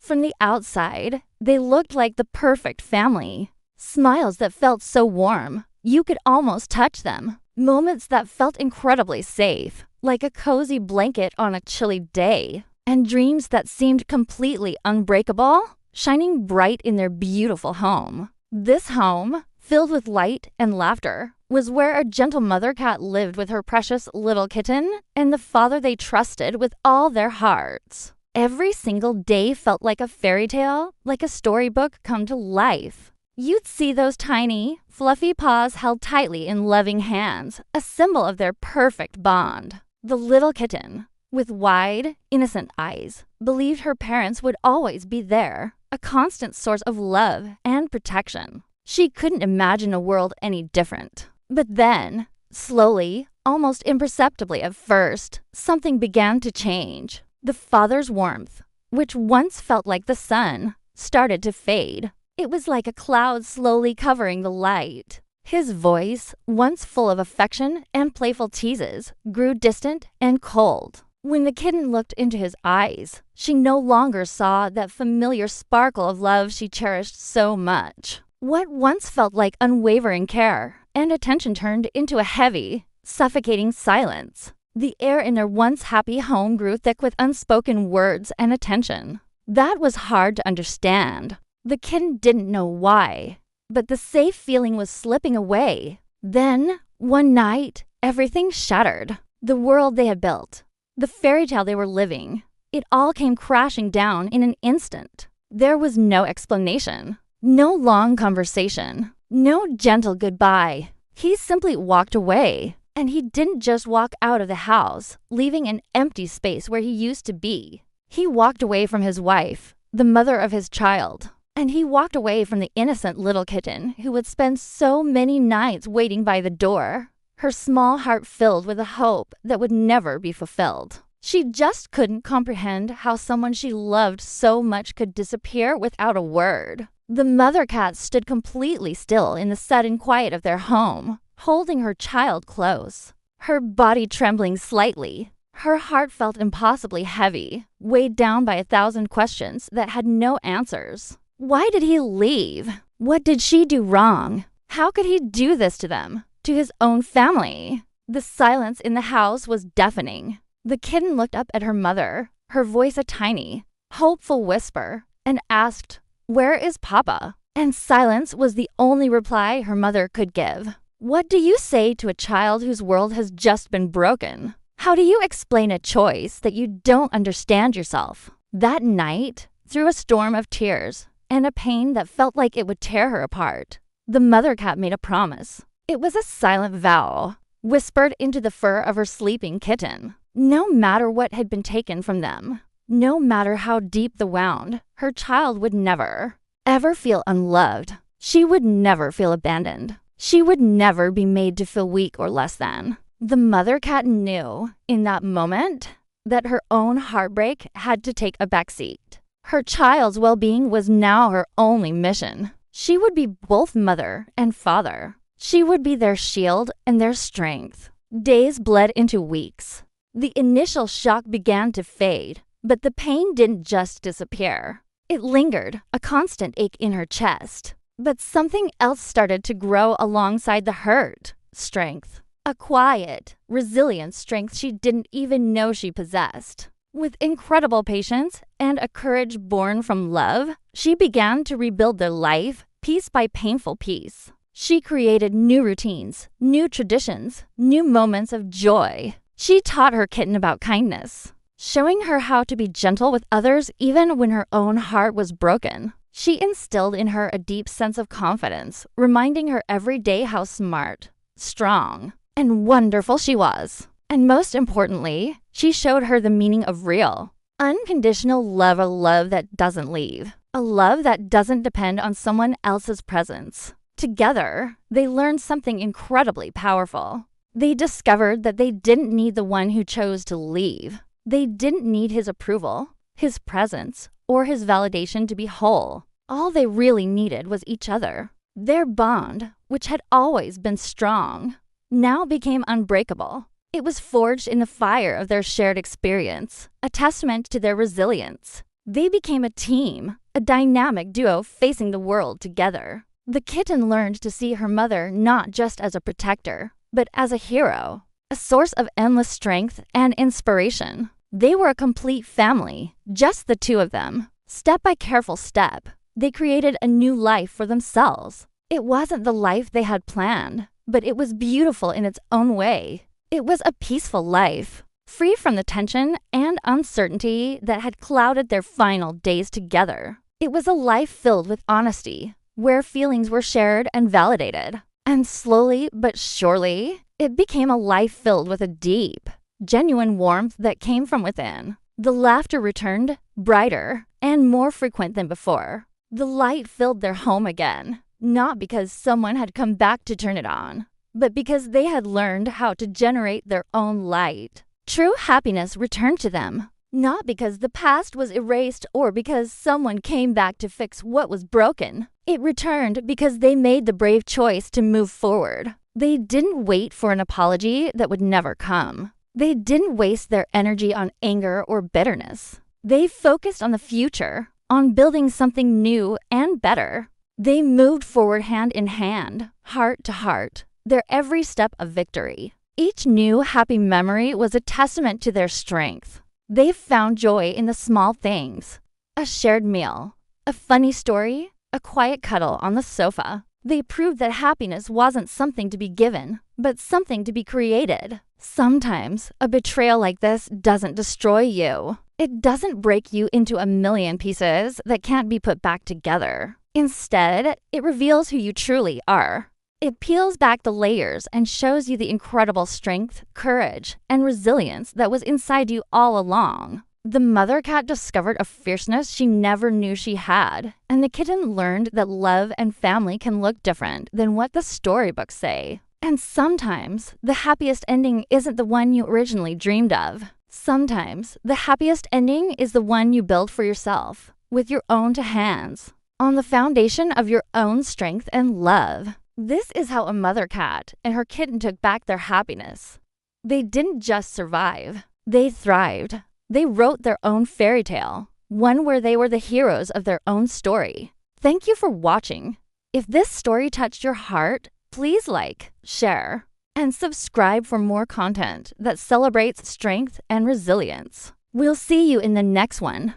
From the outside, they looked like the perfect family. Smiles that felt so warm, you could almost touch them. Moments that felt incredibly safe, like a cozy blanket on a chilly day. And dreams that seemed completely unbreakable, shining bright in their beautiful home. This home, filled with light and laughter, was where a gentle mother cat lived with her precious little kitten and the father they trusted with all their hearts. Every single day felt like a fairy tale, like a storybook come to life. You'd see those tiny, fluffy paws held tightly in loving hands, a symbol of their perfect bond. The little kitten, with wide, innocent eyes, believed her parents would always be there, a constant source of love and protection. She couldn't imagine a world any different. But then, slowly, almost imperceptibly at first, something began to change. The father's warmth, which once felt like the sun, started to fade. It was like a cloud slowly covering the light. His voice, once full of affection and playful teases, grew distant and cold. When the kitten looked into his eyes, she no longer saw that familiar sparkle of love she cherished so much. What once felt like unwavering care and attention turned into a heavy, suffocating silence. The air in their once happy home grew thick with unspoken words and attention. That was hard to understand. The kitten didn't know why, but the safe feeling was slipping away. Then, one night, everything shattered. The world they had built, the fairy tale they were living, it all came crashing down in an instant. There was no explanation, no long conversation, no gentle goodbye. He simply walked away. And he didn't just walk out of the house, leaving an empty space where he used to be. He walked away from his wife, the mother of his child. And he walked away from the innocent little kitten who would spend so many nights waiting by the door, her small heart filled with a hope that would never be fulfilled. She just couldn't comprehend how someone she loved so much could disappear without a word. The mother cat stood completely still in the sudden quiet of their home, holding her child close, her body trembling slightly. Her heart felt impossibly heavy, weighed down by 1,000 questions that had no answers. Why did he leave? What did she do wrong? How could he do this to them, to his own family? The silence in the house was deafening. The kitten looked up at her mother, her voice a tiny, hopeful whisper, and asked, "Where is Papa?" And silence was the only reply her mother could give. What do you say to a child whose world has just been broken? How do you explain a choice that you don't understand yourself? That night, through a storm of tears and a pain that felt like it would tear her apart, the mother cat made a promise. It was a silent vow, whispered into the fur of her sleeping kitten. No matter what had been taken from them, no matter how deep the wound, her child would never, ever feel unloved. She would never feel abandoned. She would never be made to feel weak or less than. The mother cat knew, in that moment, that her own heartbreak had to take a backseat. Her child's well-being was now her only mission. She would be both mother and father. She would be their shield and their strength. Days bled into weeks. The initial shock began to fade, but the pain didn't just disappear. It lingered, a constant ache in her chest. But something else started to grow alongside the hurt. Strength. A quiet, resilient strength she didn't even know she possessed. With incredible patience and a courage born from love, she began to rebuild their life piece by painful piece. She created new routines, new traditions, new moments of joy. She taught her kitten about kindness, showing her how to be gentle with others even when her own heart was broken. She instilled in her a deep sense of confidence, reminding her every day how smart, strong, and wonderful she was. And most importantly, she showed her the meaning of real, unconditional love, a love that doesn't leave, a love that doesn't depend on someone else's presence. Together, they learned something incredibly powerful. They discovered that they didn't need the one who chose to leave. They didn't need his approval, his presence, or his validation to be whole. All they really needed was each other. Their bond, which had always been strong, now became unbreakable. It was forged in the fire of their shared experience, a testament to their resilience, They became a team, a dynamic duo facing the world together. The kitten learned to see her mother not just as a protector, but as a hero, a source of endless strength and inspiration. They were a complete family, just the two of them. Step by careful step, they created a new life for themselves. It wasn't the life they had planned, but it was beautiful in its own way. It was a peaceful life, free from the tension and uncertainty that had clouded their final days together. It was a life filled with honesty, where feelings were shared and validated. And slowly but surely, it became a life filled with a deep, genuine warmth that came from within. The laughter returned, brighter and more frequent than before. The light filled their home again, not because someone had come back to turn it on, but because they had learned how to generate their own light. True happiness returned to them, not because the past was erased or because someone came back to fix what was broken. It returned because they made the brave choice to move forward. They didn't wait for an apology that would never come. They didn't waste their energy on anger or bitterness. They focused on the future, on building something new and better. They moved forward hand in hand, heart to heart, their every step a victory. Each new happy memory was a testament to their strength. They found joy in the small things. A shared meal, a funny story, a quiet cuddle on the sofa. They proved that happiness wasn't something to be given, but something to be created. Sometimes, a betrayal like this doesn't destroy you. It doesn't break you into a million pieces that can't be put back together. Instead, it reveals who you truly are. It peels back the layers and shows you the incredible strength, courage, and resilience that was inside you all along. The mother cat discovered a fierceness she never knew she had, and the kitten learned that love and family can look different than what the storybooks say. And sometimes, the happiest ending isn't the one you originally dreamed of. Sometimes, the happiest ending is the one you build for yourself, with your own two hands, on the foundation of your own strength and love. This is how a mother cat and her kitten took back their happiness. They didn't just survive, they thrived. They wrote their own fairy tale, one where they were the heroes of their own story. Thank you for watching. If this story touched your heart, please like, share, and subscribe for more content that celebrates strength and resilience. We'll see you in the next one.